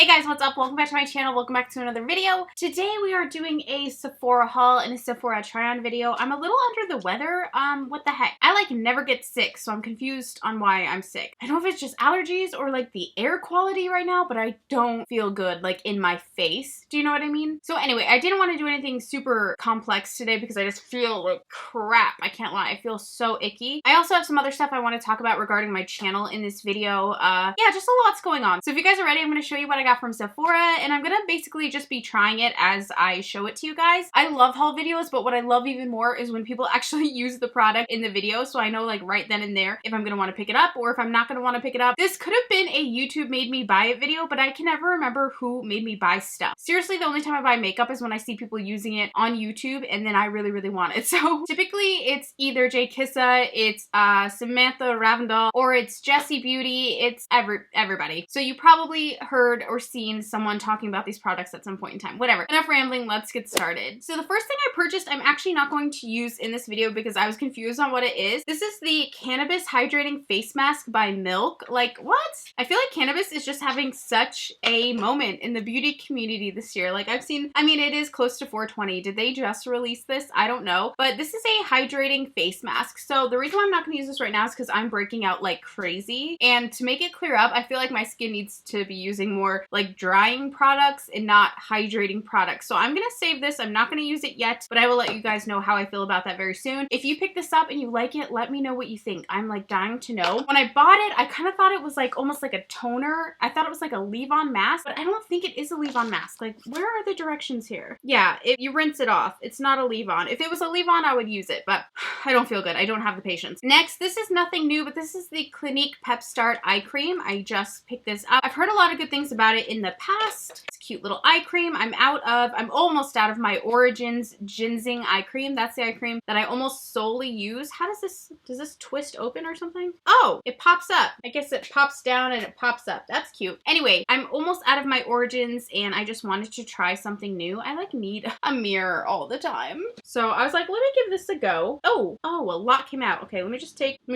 Hey guys, what's up? Welcome back to my channel. Welcome back to another video. Today we are doing a Sephora haul and a Sephora try-on video. I'm a little under the weather. What the heck? I like never get sick, so I'm confused on why I'm sick. I don't know if it's just allergies or like the air quality right now, but I don't feel good like in my face. Do you know what I mean? So anyway, I didn't want to do anything super complex today because I just feel like crap. I can't lie. I feel so icky. I also have some other stuff I want to talk about regarding my channel in this video. Yeah, just a lot's going on. So if you guys are ready, I'm going to show you what I got from Sephora, and I'm gonna basically just be trying it as I show it to you guys. I love haul videos, but what I love even more is when people actually use the product in the video, so I know like right then and there if I'm gonna want to pick it up or if I'm not gonna want to pick it up. This could have been a YouTube made me buy it video, but I can never remember who made me buy stuff. Seriously, the only time I buy makeup is when I see people using it on YouTube and then I really want it. So typically it's either Jay Kissa, it's Samantha Ravndal, or it's Jessie Beauty. It's everybody. So you probably heard or seen someone talking about these products at some point in time. Whatever. Enough rambling, let's get started. So the first thing I purchased, I'm actually not going to use in this video because I was confused on what it is. This is the Cannabis Hydrating Face Mask by Milk. Like, what? I feel like cannabis is just having such a moment in the beauty community this year. Like, I've seen, I mean, it is close to 420. Did they just release this? I don't know. But this is a hydrating face mask. So the reason why I'm not going to use this right now is because I'm breaking out like crazy. And to make it clear up, I feel like my skin needs to be using more like drying products and not hydrating products. So I'm gonna save this. I'm not gonna use it yet, but I will let you guys know how I feel about that very soon. If you pick this up and you like it, let me know what you think. I'm like dying to know. When I bought it, I kind of thought it was like almost like a toner. I thought it was like a leave-on mask, but I don't think it is a leave-on mask. Like, where are the directions here? Yeah, if you rinse it off, it's not a leave-on. If it was a leave-on, I would use it, but I don't feel good. I don't have the patience. Next, this is nothing new, but this is the Clinique Pep Start Eye Cream. I just picked this up. I've heard a lot of good things about it in the past. It's a cute little eye cream. I'm almost out of my Origins Ginseng eye cream. That's the eye cream that I almost solely use. How does this twist open or something? Oh, it pops up. I guess it pops down and it pops up. That's cute. Anyway, I'm almost out of my Origins and I just wanted to try something new. I like need a mirror all the time. So I was like, let me give this a go. Oh, a lot came out. Okay, let me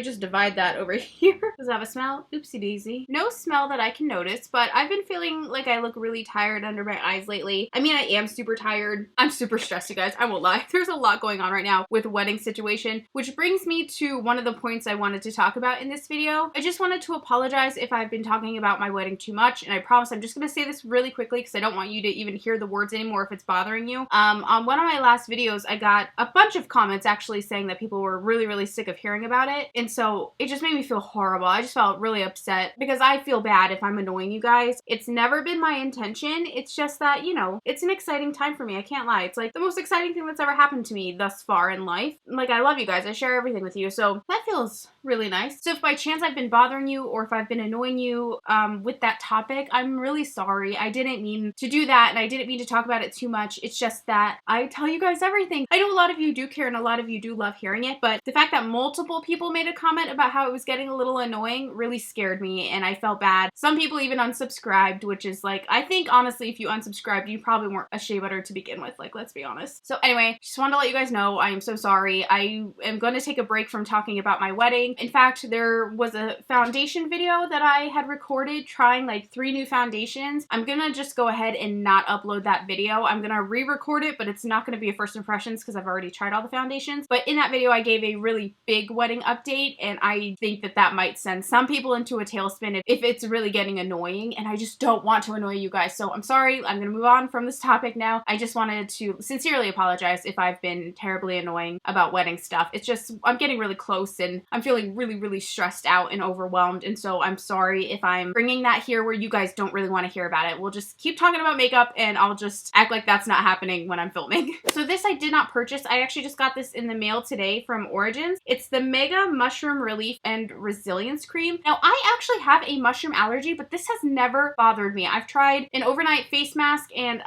just divide that over here. Does it have a smell? Oopsie daisy. No smell that I can notice, but I've been feeling like I look really tired under my eyes lately. I mean, I am super tired. I'm super stressed, you guys. I won't lie. There's a lot going on right now with the wedding situation, which brings me to one of the points I wanted to talk about in this video. I just wanted to apologize if I've been talking about my wedding too much, and I promise I'm just going to say this really quickly because I don't want you to even hear the words anymore if it's bothering you. On one of my last videos, I got a bunch of comments actually saying that people were really sick of hearing about it, and so it just made me feel horrible. I just felt really upset because I feel bad if I'm annoying you guys. It's never been my intention. It's just that, you know, it's an exciting time for me. I can't lie. It's like the most exciting thing that's ever happened to me thus far in life. Like, I love you guys. I share everything with you, so that feels really nice. So if by chance I've been bothering you or if I've been annoying you with that topic, I'm really sorry. I didn't mean to do that and I didn't mean to talk about it too much. It's just that I tell you guys everything. I know a lot of you do care and a lot of you do love hearing it, but the fact that multiple people made a comment about how it was getting a little annoying really scared me and I felt bad. Some people even unsubscribed, which is like, I think honestly if you unsubscribed, you probably weren't a shea butter to begin with, like, let's be honest. So anyway, just wanted to let you guys know I am so sorry. I am going to take a break from talking about my wedding. In fact, there was a foundation video that I had recorded trying like 3 new foundations. I'm gonna just go ahead and not upload that video. I'm gonna re-record it, but it's not gonna be a first impressions because I've already tried all the foundations. But in that video, I gave a really big wedding update, and I think that that might send some people into a tailspin if it's really getting annoying, and I just don't want to annoy you guys. So I'm sorry. I'm gonna move on from this topic now. I just wanted to sincerely apologize if I've been terribly annoying about wedding stuff. It's just, I'm getting really close and I'm feeling really stressed out and overwhelmed, and so I'm sorry if I'm bringing that here where you guys don't really want to hear about it. We'll just keep talking about makeup and I'll just act like that's not happening when I'm filming. So this I did not purchase. I actually just got this in the mail today from Origins. It's the Mega Mushroom Relief and Resilience Cream. Now, I actually have a mushroom allergy, but this has never bothered me. I've tried an overnight face mask and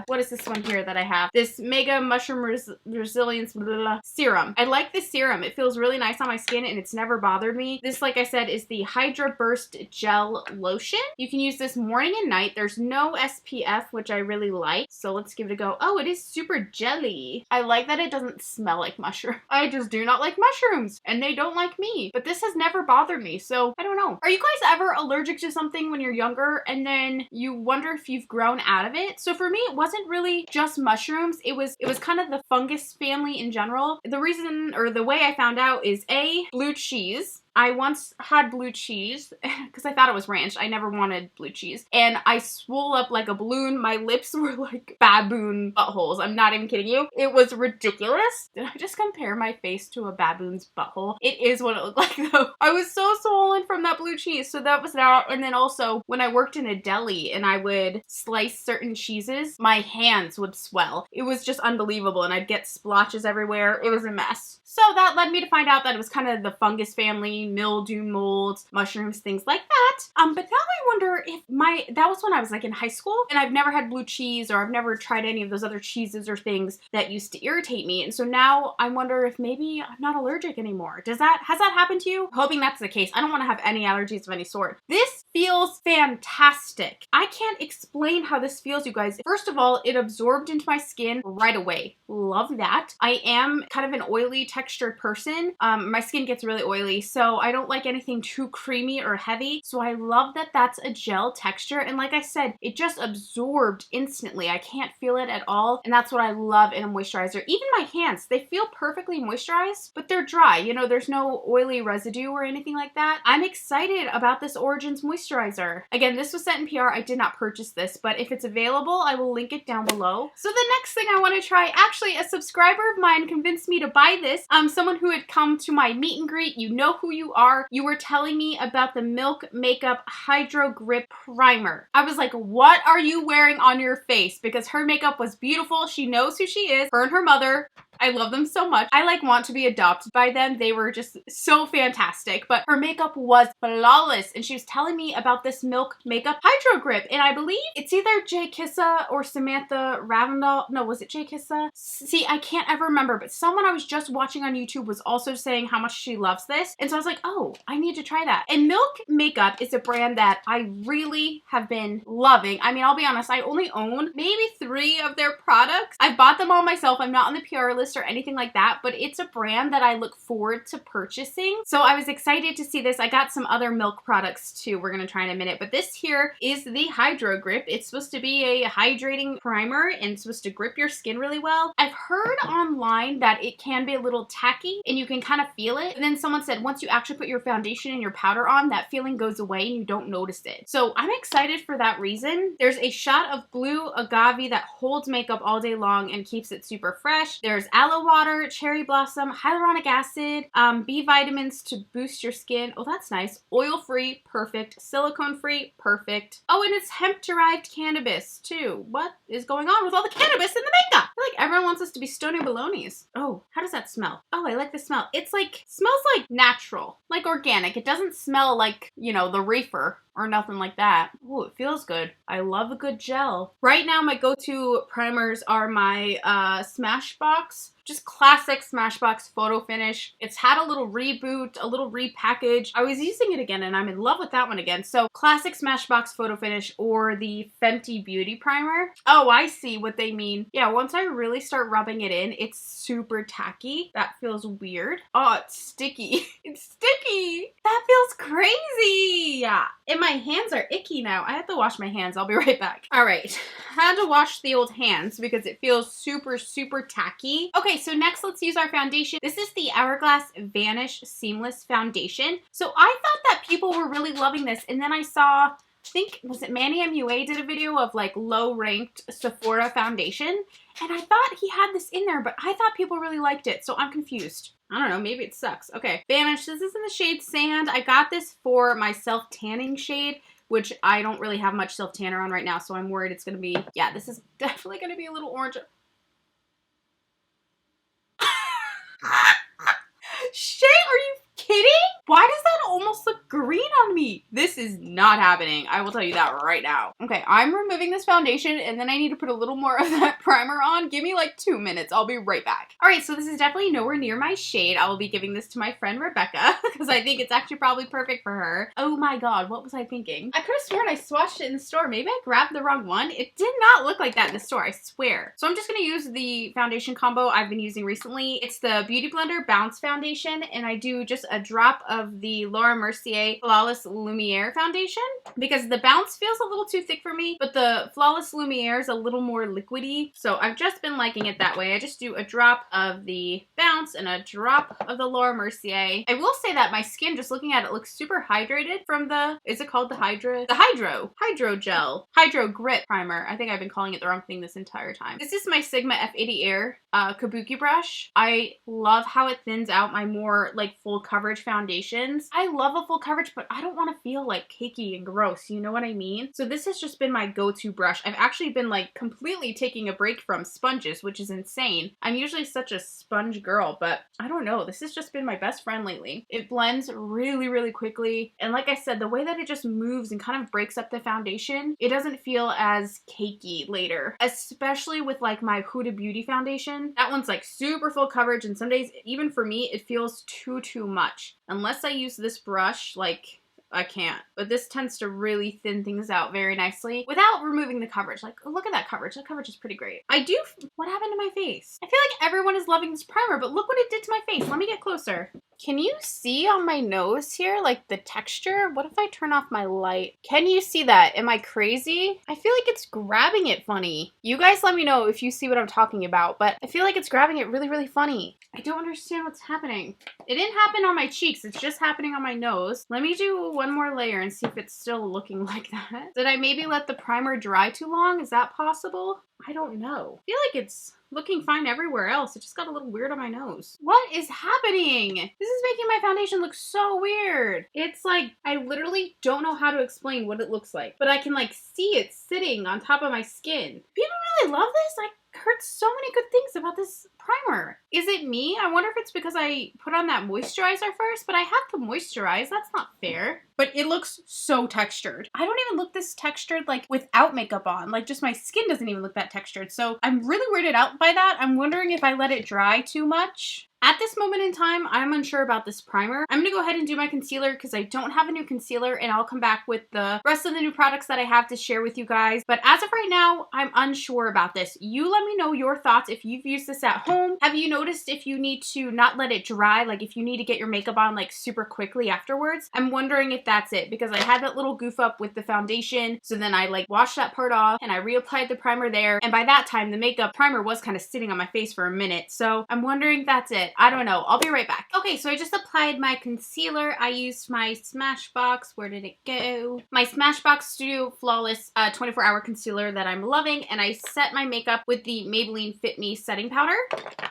what is this one here that I have? This Mega Mushroom Resilience serum. I like this serum. It feels really nice on my skin and it's never bothered me. This, like I said, is the Hydra Burst Gel Lotion. You can use this morning and night. There's no SPF, which I really like. So let's give it a go. Oh, it is super jelly. I like that it doesn't smell like mushroom. I just do not like mushrooms and they don't like me. But this has never bothered me. So I don't know. Are you guys ever allergic to something when you're younger and then when you wonder if you've grown out of it. So for me, it wasn't really just mushrooms. It was kind of the fungus family in general. The reason, or the way I found out is blue cheese. I once had blue cheese because I thought it was ranch. I never wanted blue cheese. And I swole up like a balloon. My lips were like baboon buttholes. I'm not even kidding you. It was ridiculous. Did I just compare my face to a baboon's butthole? It is what it looked like though. I was so swollen from that blue cheese. So that was that. And then also when I worked in a deli and I would slice certain cheeses, my hands would swell. It was just unbelievable. And I'd get splotches everywhere. It was a mess. So that led me to find out that it was kind of the fungus family, mildew, molds, mushrooms, things like that. But now I wonder if that was when I was like in high school and I've never had blue cheese or I've never tried any of those other cheeses or things that used to irritate me. And so now I wonder if maybe I'm not allergic anymore. Has that happened to you? Hoping that's the case. I don't want to have any allergies of any sort. This feels fantastic. I can't explain how this feels, you guys. First of all, it absorbed into my skin right away. Love that. I am kind of an oily textured person. My skin gets really oily, so I don't like anything too creamy or heavy. So I love that that's a gel texture. And like I said, it just absorbed instantly. I can't feel it at all. And that's what I love in a moisturizer. Even my hands, they feel perfectly moisturized, but they're dry. You know, there's no oily residue or anything like that. I'm excited about this Origins moisturizer. Again, this was sent in PR. I did not purchase this, but if it's available, I will link it down below. So the next thing I want to try, actually a subscriber of mine convinced me to buy this. Someone who had come to my meet and greet, you know who you are. You were telling me about the Milk Makeup Hydro Grip Primer. I was like, what are you wearing on your face? Because her makeup was beautiful. She knows who she is. Her and her mother. I love them so much. I like want to be adopted by them. They were just so fantastic, but her makeup was flawless. And she was telling me about this Milk Makeup Hydro Grip. And I believe it's either Jay Kissa or Samantha Ravindal. No, was it Jay Kissa? See, I can't ever remember, but someone I was just watching on YouTube was also saying how much she loves this. And so I was like, oh, I need to try that. And Milk Makeup is a brand that I really have been loving. I mean, I'll be honest, I only own maybe 3 of their products. I've bought them all myself. I'm not on the PR list or anything like that, but it's a brand that I look forward to purchasing. So I was excited to see this. I got some other Milk products too. We're going to try in a minute, but this here is the Hydro Grip. It's supposed to be a hydrating primer and it's supposed to grip your skin really well. I've heard online that it can be a little tacky and you can kind of feel it. And then someone said once you actually put your foundation and your powder on, that feeling goes away and you don't notice it. So I'm excited for that reason. There's a shot of blue agave that holds makeup all day long and keeps it super fresh. There's aloe water, cherry blossom, hyaluronic acid, B vitamins to boost your skin. Oh, that's nice. Oil-free, perfect. Silicone-free, perfect. Oh, and it's hemp-derived cannabis, too. What is going on with all the cannabis in the makeup? I feel like everyone wants us to be stony balonies. Oh, how does that smell? Oh, I like the smell. It's like, smells like natural, like organic. It doesn't smell like, you know, the reefer or nothing like that. Oh, it feels good. I love a good gel. Right now, my go-to primers are my Smashbox. Just classic Smashbox Photo Finish. It's had a little reboot, a little repackage. I was using it again and I'm in love with that one again. So classic Smashbox Photo Finish or the Fenty Beauty Primer. Oh, I see what they mean. Yeah, once I really start rubbing it in, it's super tacky. That feels weird. Oh, it's sticky. It's sticky. That feels crazy. Yeah. And my hands are icky now. I have to wash my hands. I'll be right back. All right. Had to wash the old hands because it feels super, super tacky. Okay, so next let's use our foundation. This is the Hourglass Vanish Seamless Foundation. So I thought that people were really loving this. And then I saw, I think, was it Manny MUA did a video of like low-ranked Sephora foundation. And I thought he had this in there, but I thought people really liked it. So I'm confused. I don't know, maybe it sucks. Okay, Vanish, this is in the shade Sand. I got this for my self-tanning shade, which I don't really have much self-tanner on right now, so I'm worried it's going to be, yeah, this is definitely going to be a little orange. Shay, are you kidding? Why does that almost look green on me? This is not happening. I will tell you that right now. Okay, I'm removing this foundation and then I need to put a little more of that primer on. Give me like 2 minutes. I'll be right back. All right, so this is definitely nowhere near my shade. I will be giving this to my friend Rebecca because I think it's actually probably perfect for her. Oh my God, what was I thinking? I could have sworn I swatched it in the store. Maybe I grabbed the wrong one. It did not look like that in the store, I swear. So I'm just gonna use the foundation combo I've been using recently. It's the Beauty Blender Bounce Foundation and I do just a drop of the Laura Mercier Flawless Lumiere foundation because the bounce feels a little too thick for me, but the Flawless Lumiere is a little more liquidy. So I've just been liking it that way. I just do a drop of the bounce and a drop of the Laura Mercier. I will say that my skin, just looking at it, looks super hydrated from the, is it called the Hydro Gel, Hydro Grip Primer. I think I've been calling it the wrong thing this entire time. This is my Sigma F80 Air kabuki brush. I love how it thins out my more like full coverage foundations. I love a full coverage, but I don't want to feel like cakey and gross, you know what I mean? So this has just been my go-to brush. I've actually been like completely taking a break from sponges, which is insane. I'm usually such a sponge girl, but I don't know, this has just been my best friend lately. It blends really, really quickly, and like I said, the way that it just moves and kind of breaks up the foundation, it doesn't feel as cakey later, especially with like my Ulta Beauty foundation. That one's like super full coverage, and some days, even for me, it feels too much. Unless I use this brush, like, I can't. But this tends to really thin things out very nicely without removing the coverage. Like, look at that coverage. That coverage is pretty great. What happened to my face? I feel like everyone is loving this primer, but look what it did to my face. Let me get closer. Can you see on my nose here, like the texture? What if I turn off my light? Can you see that? Am I crazy? I feel like it's grabbing it funny. You guys let me know if you see what I'm talking about, but I feel like it's grabbing it really, really funny. I don't understand what's happening. It didn't happen on my cheeks. It's just happening on my nose. Let me do one more layer and see if it's still looking like that. Did I maybe let the primer dry too long? Is that possible? I don't know. I feel like it's looking fine everywhere else. It just got a little weird on my nose. What is happening? This is making my foundation look so weird. It's like, I literally don't know how to explain what it looks like, but I can like see it sitting on top of my skin. People really love this. I heard so many good things about this primer. Is it me? I wonder if it's because I put on that moisturizer first, but I have to moisturize. That's not fair. But it looks so textured. I don't even look this textured like without makeup on. Like just my skin doesn't even look that textured. So I'm really weirded out by that. I'm wondering if I let it dry too much. At this moment in time, I'm unsure about this primer. I'm gonna go ahead and do my concealer because I don't have a new concealer, and I'll come back with the rest of the new products that I have to share with you guys. But as of right now, I'm unsure about this. You let me know your thoughts if you've used this at home. Have you noticed if you need to not let it dry, like if you need to get your makeup on like super quickly afterwards? I'm wondering if that's it because I had that little goof up with the foundation. So then I like washed that part off and I reapplied the primer there. And by that time, the makeup primer was kind of sitting on my face for a minute. So I'm wondering if that's it. I don't know. I'll be right back. Okay, so I just applied my concealer. I used my Smashbox. Where did it go? My Smashbox Studio Flawless 24-hour concealer that I'm loving, and I set my makeup with the Maybelline Fit Me setting powder.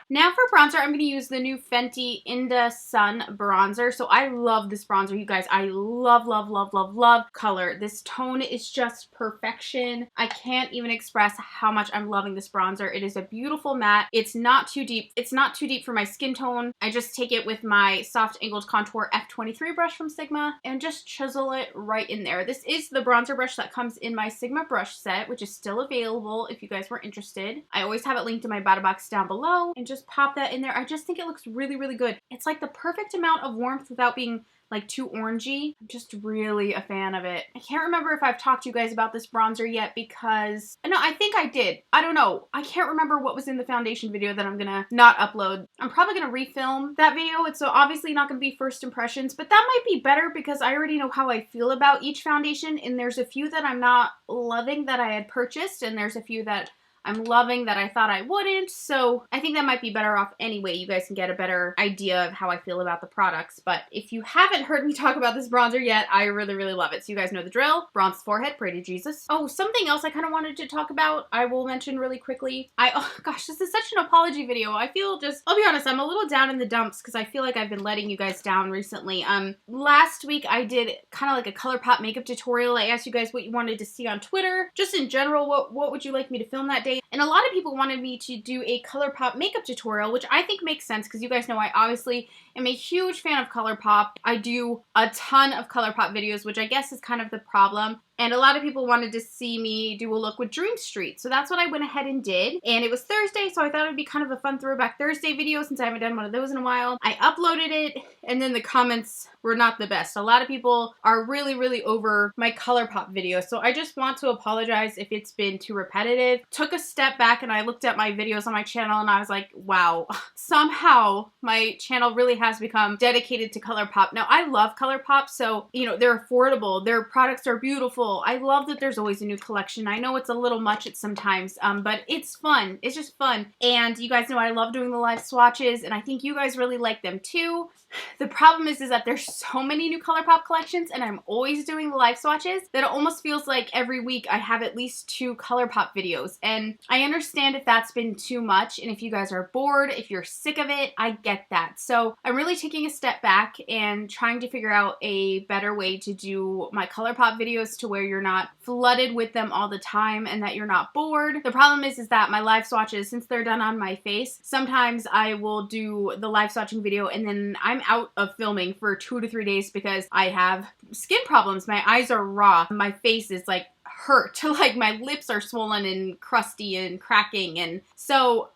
Now for bronzer, I'm going to use the new Fenty Inda Sun bronzer. So I love this bronzer, you guys. I love, love, love, love, love color. This tone is just perfection. I can't even express how much I'm loving this bronzer. It is a beautiful matte. It's not too deep. It's not too deep for my skin tone. I just take it with my Soft Angled Contour F23 brush from Sigma and just chisel it right in there. This is the bronzer brush that comes in my Sigma brush set, which is still available if you guys were interested. I always have it linked in my bottom box down below, and just pop that in there. I just think it looks really, really good. It's like the perfect amount of warmth without being like too orangey. I'm just really a fan of it. I can't remember if I've talked to you guys about this bronzer yet because, no, I think I did. I don't know. I can't remember what was in the foundation video that I'm gonna not upload. I'm probably gonna refilm that video. It's so obviously not gonna be first impressions, but that might be better because I already know how I feel about each foundation, and there's a few that I'm not loving that I had purchased, and there's a few that I'm loving that I thought I wouldn't, so I think that might be better off anyway. You guys can get a better idea of how I feel about the products, but if you haven't heard me talk about this bronzer yet, I really, really love it. So you guys know the drill. Bronzed forehead, pray to Jesus. Oh, something else I kind of wanted to talk about, I will mention really quickly. Oh gosh, this is such an apology video. I feel I'll be honest, I'm a little down in the dumps because I feel like I've been letting you guys down recently. Last week I did kind of like a ColourPop makeup tutorial. I asked you guys what you wanted to see on Twitter. Just in general, what would you like me to film that day? And a lot of people wanted me to do a ColourPop makeup tutorial, which I think makes sense because you guys know I obviously am a huge fan of ColourPop. I do a ton of ColourPop videos, which I guess is kind of the problem. and a lot of people wanted to see me do a look with Dream Street. So that's what I went ahead and did. And it was Thursday, so I thought it would be kind of a fun throwback Thursday video since I haven't done one of those in a while. I uploaded it, and then the comments were not the best. A lot of people are really over my ColourPop video, so I just want to apologize if it's been too repetitive. Took a step back and I looked at my videos on my channel and I was like, wow, somehow my channel really has become dedicated to ColourPop. Now, I love ColourPop, so, you know, they're affordable, their products are beautiful. I love that there's always a new collection. I know it's a little much at sometimes, but it's fun. It's just fun. And you guys know I love doing the live swatches, and I think you guys really like them too. The problem is that there's so many new ColourPop collections, and I'm always doing the live swatches that it almost feels like every week I have at least 2 ColourPop videos. And I understand if that's been too much, and if you guys are bored, if you're sick of it, I get that. So I'm really taking a step back and trying to figure out a better way to do my ColourPop videos to where you're not flooded with them all the time and that you're not bored. The problem is that my live swatches, since they're done on my face, sometimes I will do the live swatching video and then I'm out of filming for 2 to 3 days because I have skin problems. My eyes are raw. My face is like hurt. Like my lips are swollen and crusty and cracking, and so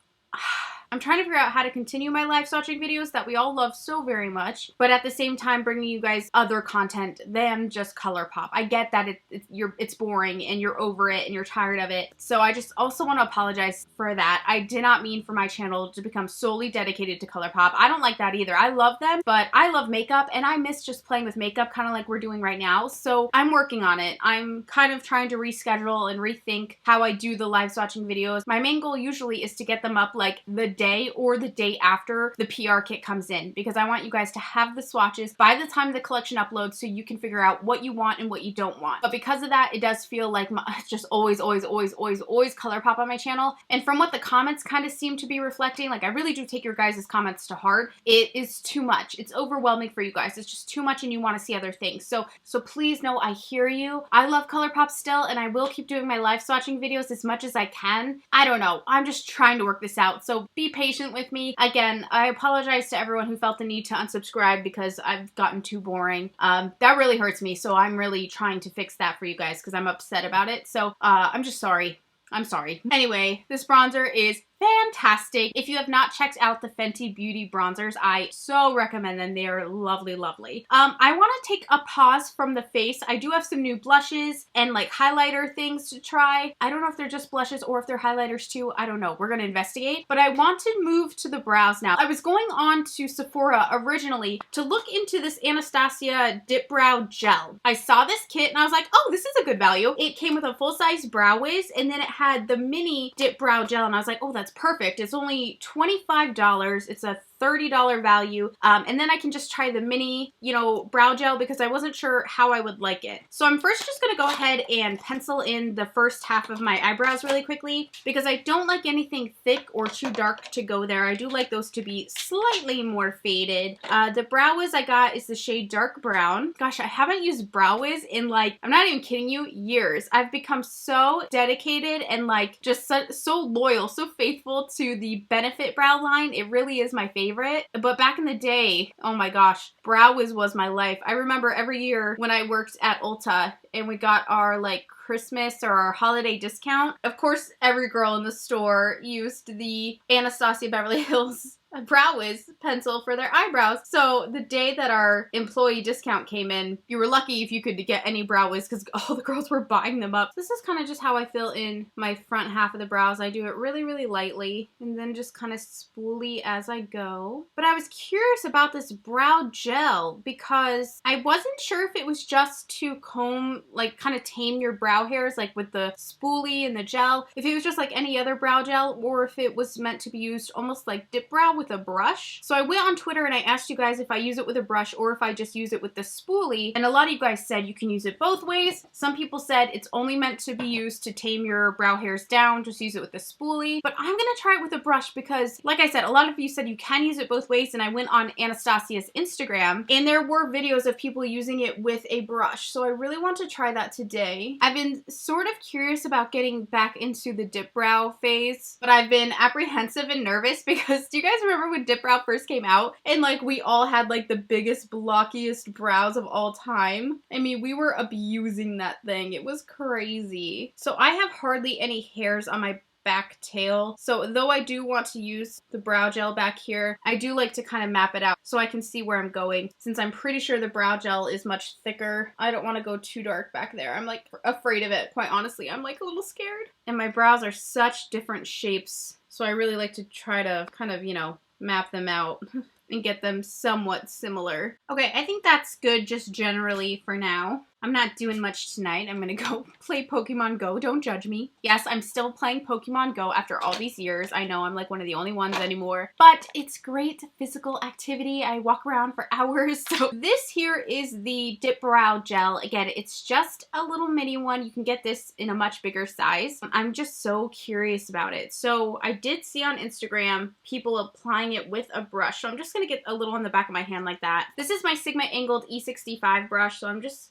I'm trying to figure out how to continue my live swatching videos that we all love so very much, but at the same time bringing you guys other content than just ColourPop. I get that it's boring and you're over it and you're tired of it, so I just also want to apologize for that. I did not mean for my channel to become solely dedicated to ColourPop. I don't like that either. I love them, but I love makeup and I miss just playing with makeup, kind of like we're doing right now, so I'm working on it. I'm kind of trying to reschedule and rethink how I do the live swatching videos. My main goal usually is to get them up like the day or the day after the PR kit comes in, because I want you guys to have the swatches by the time the collection uploads so you can figure out what you want and what you don't want. But because of that, it does feel like it's just always ColourPop on my channel. And from what the comments kind of seem to be reflecting, like I really do take your guys' comments to heart. It is too much. It's overwhelming for you guys. It's just too much and you want to see other things. So please know I hear you. I love ColourPop still, and I will keep doing my live swatching videos as much as I can. I don't know. I'm just trying to work this out. So be patient with me. Again, I apologize to everyone who felt the need to unsubscribe because I've gotten too boring. That really hurts me, so I'm really trying to fix that for you guys because I'm upset about it. So I'm just sorry. I'm sorry. Anyway, this bronzer is fantastic. If you have not checked out the Fenty Beauty bronzers, I so recommend them. They are lovely. I want to take a pause from the face. I do have some new blushes and like highlighter things to try. I don't know if they're just blushes or if they're highlighters too. I don't know. We're going to investigate. But I want to move to the brows now. I was going on to Sephora originally to look into this Anastasia Dip Brow Gel. I saw this kit and I was like, oh, this is a good value. It came with a full-size brow wiz and then it had the mini Dip Brow Gel and I was like, oh, that's perfect. It's only $25. It's a $30 value. And then I can just try the mini, you know, brow gel because I wasn't sure how I would like it. So I'm first just going to go ahead and pencil in the first half of my eyebrows really quickly because I don't like anything thick or too dark to go there. I do like those to be slightly more faded. The brow wiz I got is the shade Dark Brown. Gosh, I haven't used brow wiz in like, I'm not even kidding you, years. I've become so dedicated and like just so loyal, so faithful to the Benefit brow line. It really is my favorite. But back in the day, oh my gosh, brow wiz was my life. I remember every year when I worked at Ulta and we got our like Christmas or our holiday discount, of course every girl in the store used the Anastasia Beverly Hills brow wiz pencil for their eyebrows. So the day that our employee discount came in, you were lucky if you could get any brow wiz because all the girls were buying them up. This is kind of just how I fill in my front half of the brows. I do it really lightly and then just kind of spoolie as I go. But I was curious about this brow gel because I wasn't sure if it was just to comb, like kind of tame your brow hairs, like with the spoolie and the gel, if it was just like any other brow gel, or if it was meant to be used almost like dip brow with a brush. So I went on Twitter and I asked you guys if I use it with a brush or if I just use it with the spoolie, and a lot of you guys said you can use it both ways. Some people said it's only meant to be used to tame your brow hairs down, just use it with the spoolie. But I'm gonna try it with a brush because, like I said, a lot of you said you can use it both ways, and I went on Anastasia's Instagram and there were videos of people using it with a brush. So I really want to try that today. I've been sort of curious about getting back into the dip brow phase, but I've been apprehensive and nervous because do you guys remember when Dip Brow first came out and like we all had like the biggest, blockiest brows of all time? I mean, we were abusing that thing. It was crazy. So I have hardly any hairs on my back tail. So though I do want to use the brow gel back here, I do like to kind of map it out so I can see where I'm going. Since I'm pretty sure the brow gel is much thicker, I don't want to go too dark back there. I'm like afraid of it. Quite honestly, I'm like a little scared. And my brows are such different shapes. So I really like to try to kind of, you know, map them out and get them somewhat similar. Okay, I think that's good just generally for now. I'm not doing much tonight. I'm gonna go play Pokemon Go. Don't judge me. Yes, I'm still playing Pokemon Go after all these years. I know I'm like one of the only ones anymore, but it's great physical activity. I walk around for hours. So this here is the Dip Brow Gel. Again, it's just a little mini one. You can get this in a much bigger size. I'm just so curious about it. So I did see on Instagram people applying it with a brush. So I'm just gonna get a little on the back of my hand like that. This is my Sigma Angled E65 brush. So I'm just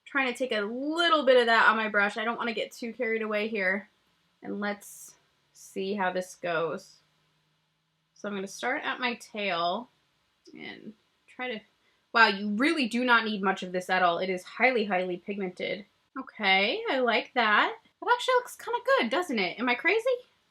trying to take a little bit of that on my brush. I don't want to get too carried away here. And let's see how this goes. So I'm going to start at my tail and try to... Wow, you really do not need much of this at all. It is highly, highly pigmented. Okay, I like that. That actually looks kind of good, doesn't it? Am I crazy?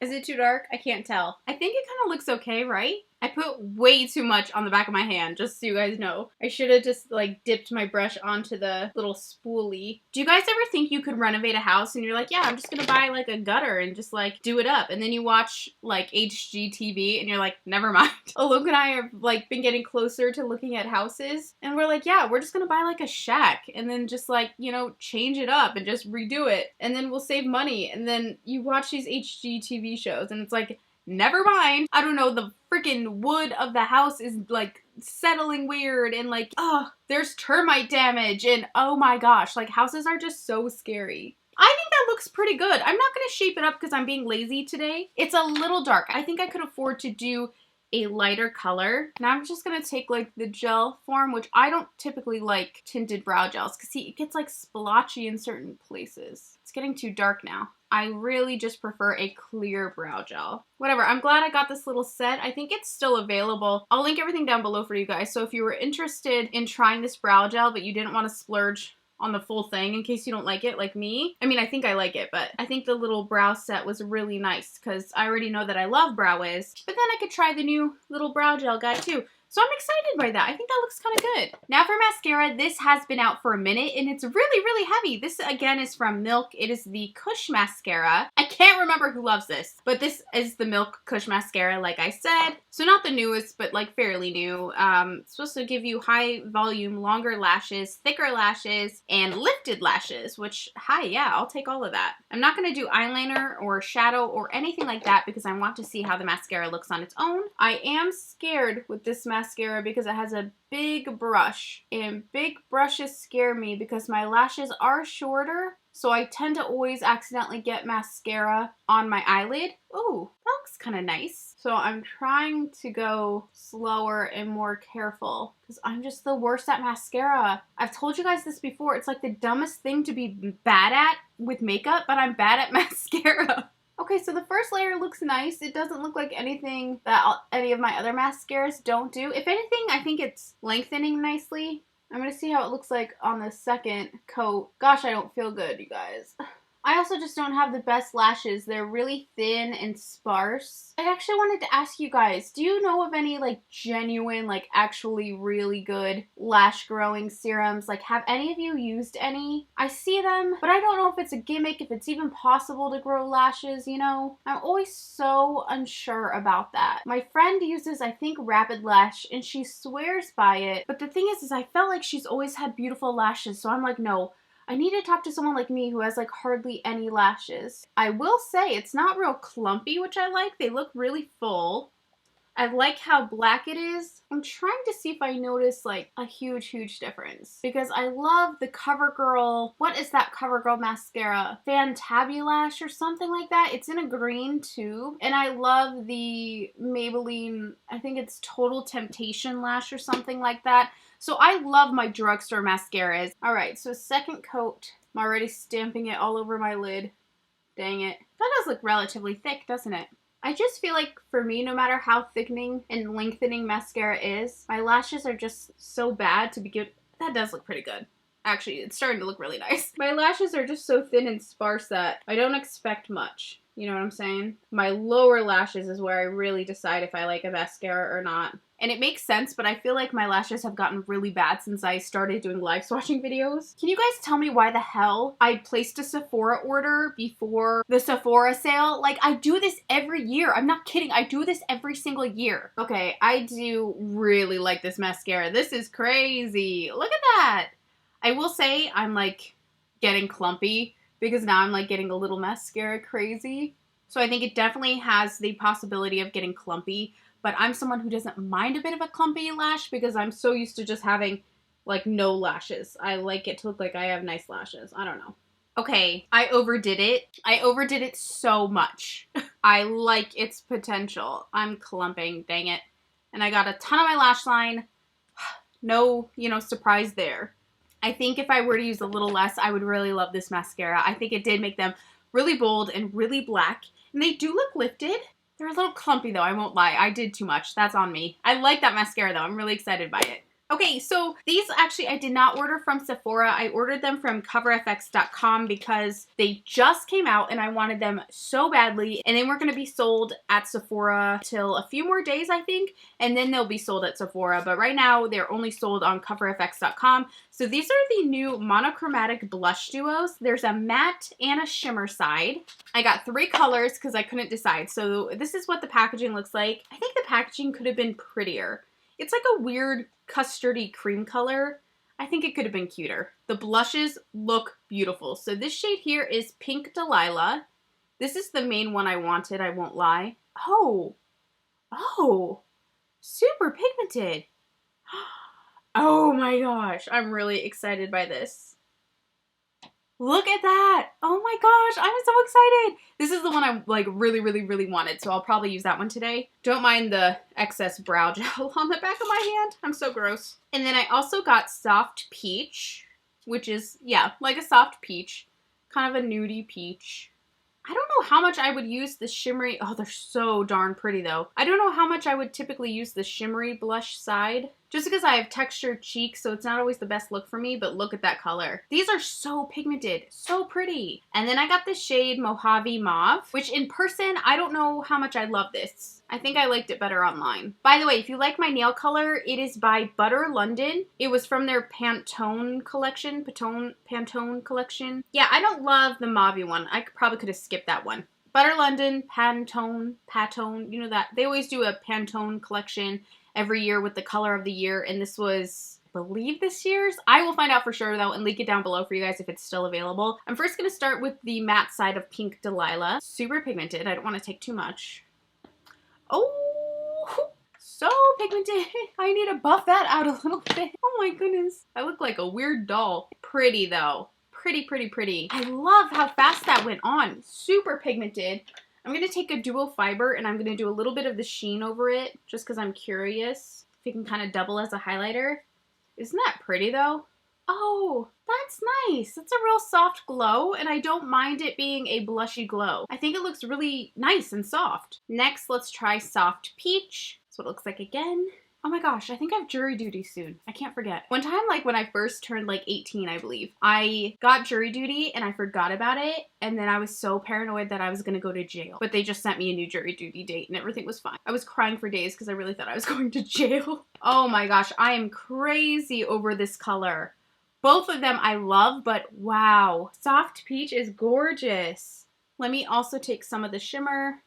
Is it too dark? I can't tell. I think it kind of looks okay, right? I put way too much on the back of my hand, just so you guys know. I should have just like dipped my brush onto the little spoolie. Do you guys ever think you could renovate a house and you're like, yeah, I'm just gonna buy like a gutter and just like do it up, and then you watch like HGTV and you're like, never mind. Luke and I have like been getting closer to looking at houses, and we're like, yeah, we're just gonna buy like a shack and then just like, you know, change it up and just redo it, and then we'll save money. And then you watch these HGTV shows and it's like, never mind. I don't know, the freaking wood of the house is like settling weird and like, oh, there's termite damage and oh my gosh, like houses are just so scary. I think that looks pretty good. I'm not going to shape it up because I'm being lazy today. It's a little dark. I think I could afford to do a lighter color. Now I'm just going to take like the gel form, which I don't typically like tinted brow gels because see, it gets like splotchy in certain places. It's getting too dark now. I really just prefer a clear brow gel. Whatever, I'm glad I got this little set. I think it's still available. I'll link everything down below for you guys. So if you were interested in trying this brow gel, but you didn't want to splurge on the full thing in case you don't like it like me. I mean, I think I like it, but I think the little brow set was really nice because I already know that I love Brow Wiz, but then I could try the new little brow gel guy too. So I'm excited by that. I think that looks kind of good. Now for mascara, this has been out for a minute and it's really, really heavy. This again is from Milk. It is the Kush Mascara. I can't remember who loves this, but this is the Milk Kush Mascara, like I said. So not the newest, but like fairly new. It's supposed to give you high volume, longer lashes, thicker lashes, and lifted lashes, which, hi, yeah, I'll take all of that. I'm not going to do eyeliner or shadow or anything like that because I want to see how the mascara looks on its own. I am scared with this mascara because it has a big brush, and big brushes scare me because my lashes are shorter, so I tend to always accidentally get mascara on my eyelid. Ooh, that looks kind of nice. So I'm trying to go slower and more careful because I'm just the worst at mascara. I've told you guys this before. It's like the dumbest thing to be bad at with makeup, but I'm bad at mascara. Okay, so the first layer looks nice. It doesn't look like anything that any of my other mascaras don't do. If anything, I think it's lengthening nicely. I'm going to see how it looks like on the second coat. Gosh, I don't feel good, you guys. I also just don't have the best lashes. They're really thin and sparse. I actually wanted to ask you guys, do you know of any like genuine, like actually really good lash growing serums? Like, have any of you used any? I see them, but I don't know if it's a gimmick, if it's even possible to grow lashes, you know? I'm always so unsure about that. My friend uses, I think, Rapid Lash, and she swears by it. But the thing is I felt like she's always had beautiful lashes, so I'm like, no. I need to talk to someone like me who has like hardly any lashes. I will say it's not real clumpy, which I like. They look really full. I like how black it is. I'm trying to see if I notice like a huge, huge difference because I love the CoverGirl. What is that CoverGirl mascara? Fantabulash or something like that. It's in a green tube. And I love the Maybelline, I think it's Total Temptation Lash or something like that. So I love my drugstore mascaras. Alright, so second coat. I'm already stamping it all over my lid. Dang it. That does look relatively thick, doesn't it? I just feel like for me, no matter how thickening and lengthening mascara is, my lashes are just so bad to begin. That does look pretty good. Actually, it's starting to look really nice. My lashes are just so thin and sparse that I don't expect much. You know what I'm saying? My lower lashes is where I really decide if I like a mascara or not. And it makes sense, but I feel like my lashes have gotten really bad since I started doing live swatching videos. Can you guys tell me why the hell I placed a Sephora order before the Sephora sale? Like, I do this every year. I'm not kidding. I do this every single year. Okay, I do really like this mascara. This is crazy. Look at that. I will say I'm like getting clumpy because now I'm like getting a little mascara crazy. So I think it definitely has the possibility of getting clumpy. But I'm someone who doesn't mind a bit of a clumpy lash because I'm so used to just having, like, no lashes. I like it to look like I have nice lashes. I don't know. Okay, I overdid it. I overdid it so much. I like its potential. I'm clumping, dang it. And I got a ton on my lash line. No, surprise there. I think if I were to use a little less, I would really love this mascara. I think it did make them really bold and really black. And they do look lifted. They're a little clumpy though, I won't lie. I did too much. That's on me. I like that mascara though. I'm really excited by it. Okay, so these actually I did not order from Sephora. I ordered them from coverfx.com because they just came out and I wanted them so badly. And they weren't going to be sold at Sephora till a few more days, I think. And then they'll be sold at Sephora. But right now, they're only sold on coverfx.com. So these are the new monochromatic blush duos. There's a matte and a shimmer side. I got 3 colors because I couldn't decide. So this is what the packaging looks like. I think the packaging could have been prettier. It's like a weird custardy cream color. I think it could have been cuter. The blushes look beautiful. So this shade here is Pink Delilah. This is the main one I wanted, I won't lie. Oh, super pigmented. Oh my gosh, I'm really excited by this. Look at that. Oh my gosh, I'm so excited. This is the one I like really wanted, so I'll probably use that one today. Don't mind the excess brow gel on the back of my hand. I'm so gross. And then I also got Soft Peach, which is, yeah, like a soft peach. Kind of a nudie peach. I don't know how much I would use the shimmery. Oh, they're so darn pretty though. I don't know how much I would typically use the shimmery blush side. Just because I have textured cheeks, so it's not always the best look for me, but look at that color. These are so pigmented, so pretty. And then I got the shade Mojave Mauve, which in person, I don't know how much I love this. I think I liked it better online. By the way, if you like my nail color, it is by Butter London. It was from their Pantone collection, Pantone collection. Yeah, I don't love the mauve one. I probably could have skipped that one. Butter London, Pantone, you know that. They always do a Pantone collection every year with the color of the year, and this was, I believe, this year's. I will find out for sure though and link it down below for you guys if it's still available. I'm first going to start with the matte side of Pink Delilah. Super pigmented. I don't want to take too much. Oh, so pigmented. I need to buff that out a little bit. Oh my goodness. I look like a weird doll. Pretty though. Pretty. I love how fast that went on. Super pigmented. I'm going to take a dual fiber and I'm going to do a little bit of the sheen over it just because I'm curious if it can kind of double as a highlighter. Isn't that pretty though? Oh, that's nice. It's a real soft glow and I don't mind it being a blushy glow. I think it looks really nice and soft. Next, let's try Soft Peach. That's what it looks like again. Oh my gosh, I think I have jury duty soon. I can't forget. One time, like when I first turned like 18, I believe, I got jury duty and I forgot about it. And then I was so paranoid that I was gonna go to jail. But they just sent me a new jury duty date and everything was fine. I was crying for days because I really thought I was going to jail. Oh my gosh, I am crazy over this color. Both of them I love, but wow. Soft Peach is gorgeous. Let me also take some of the shimmer.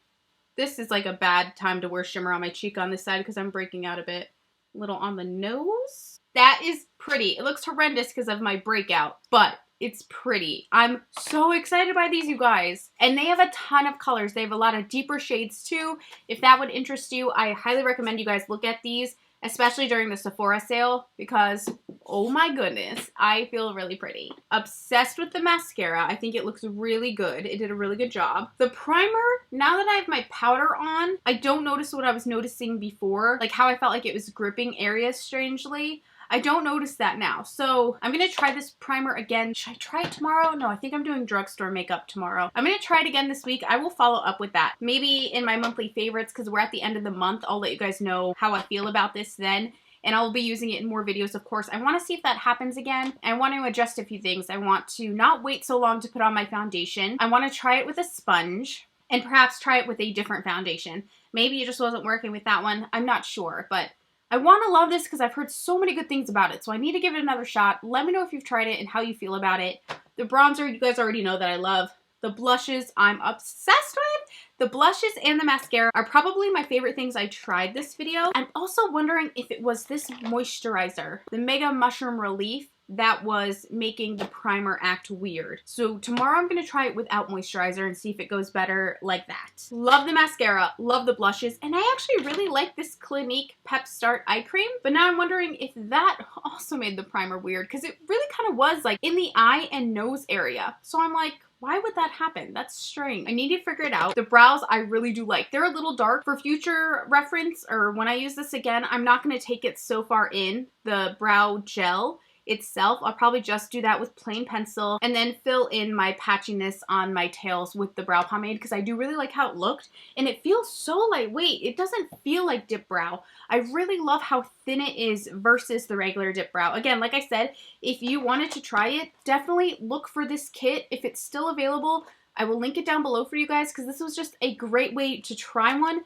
This is like a bad time to wear shimmer on my cheek on this side because I'm breaking out a bit. A little on the nose. That is pretty. It looks horrendous because of my breakout, but it's pretty. I'm so excited by these, you guys. And they have a ton of colors. They have a lot of deeper shades too. If that would interest you, I highly recommend you guys look at these, especially during the Sephora sale because, oh my goodness, I feel really pretty. Obsessed with the mascara. I think it looks really good. It did a really good job. The primer, now that I have my powder on, I don't notice what I was noticing before, like how I felt like it was gripping areas strangely. I don't notice that now. So I'm going to try this primer again. Should I try it tomorrow? No, I think I'm doing drugstore makeup tomorrow. I'm going to try it again this week. I will follow up with that. Maybe in my monthly favorites, because we're at the end of the month. I'll let you guys know how I feel about this then. And I'll be using it in more videos, of course. I want to see if that happens again. I want to adjust a few things. I want to not wait so long to put on my foundation. I want to try it with a sponge and perhaps try it with a different foundation. Maybe it just wasn't working with that one. I'm not sure, but I want to love this because I've heard so many good things about it, so I need to give it another shot. Let me know if you've tried it and how you feel about it. The bronzer, you guys already know that I love. The blushes, I'm obsessed with. The blushes and the mascara are probably my favorite things I tried this video. I'm also wondering if it was this moisturizer, the Mega Mushroom Relief, that was making the primer act weird. So tomorrow I'm going to try it without moisturizer and see if it goes better like that. Love the mascara, love the blushes, and I actually really like this Clinique Pep Start Eye Cream, but now I'm wondering if that also made the primer weird, because it really kind of was like in the eye and nose area. So I'm like, why would that happen? That's strange. I need to figure it out. The brows I really do like. They're a little dark. For future reference, or when I use this again, I'm not going to take it so far in the brow gel itself. I'll probably just do that with plain pencil and then fill in my patchiness on my tails with the brow pomade, because I do really like how it looked and it feels so lightweight. It doesn't feel like dip brow. I really love how thin it is versus the regular dip brow. Again, like I said, if you wanted to try it, definitely look for this kit. If it's still available, I will link it down below for you guys, because this was just a great way to try one.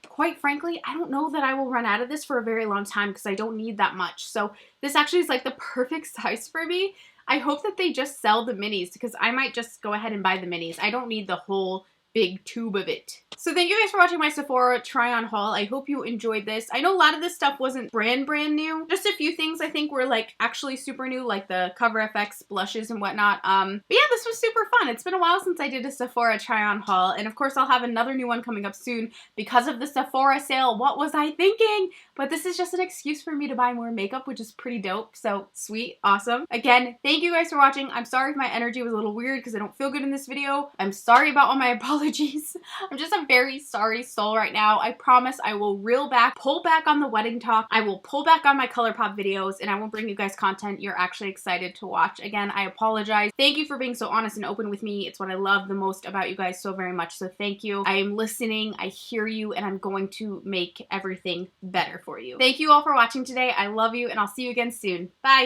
Quite frankly, I don't know that I will run out of this for a very long time because I don't need that much. So this actually is like the perfect size for me. I hope that they just sell the minis, because I might just go ahead and buy the minis. I don't need the whole big tube of it. So thank you guys for watching my Sephora try-on haul. I hope you enjoyed this. I know a lot of this stuff wasn't brand new. Just a few things I think were like actually super new, like the Cover FX blushes and whatnot. But yeah, this was super fun. It's been a while since I did a Sephora try-on haul, and of course I'll have another new one coming up soon because of the Sephora sale. What was I thinking? But this is just an excuse for me to buy more makeup, which is pretty dope. So sweet, awesome. Again, thank you guys for watching. I'm sorry if my energy was a little weird because I don't feel good in this video. I'm sorry about all my apologies. I'm just a very sorry soul right now. I promise I will pull back on the wedding talk. I will pull back on my ColourPop videos, and I will bring you guys content you're actually excited to watch. Again, I apologize. Thank you for being so honest and open with me. It's what I love the most about you guys so very much. So thank you. I am listening. I hear you, and I'm going to make everything better for you. Thank you all for watching today. I love you, and I'll see you again soon. Bye.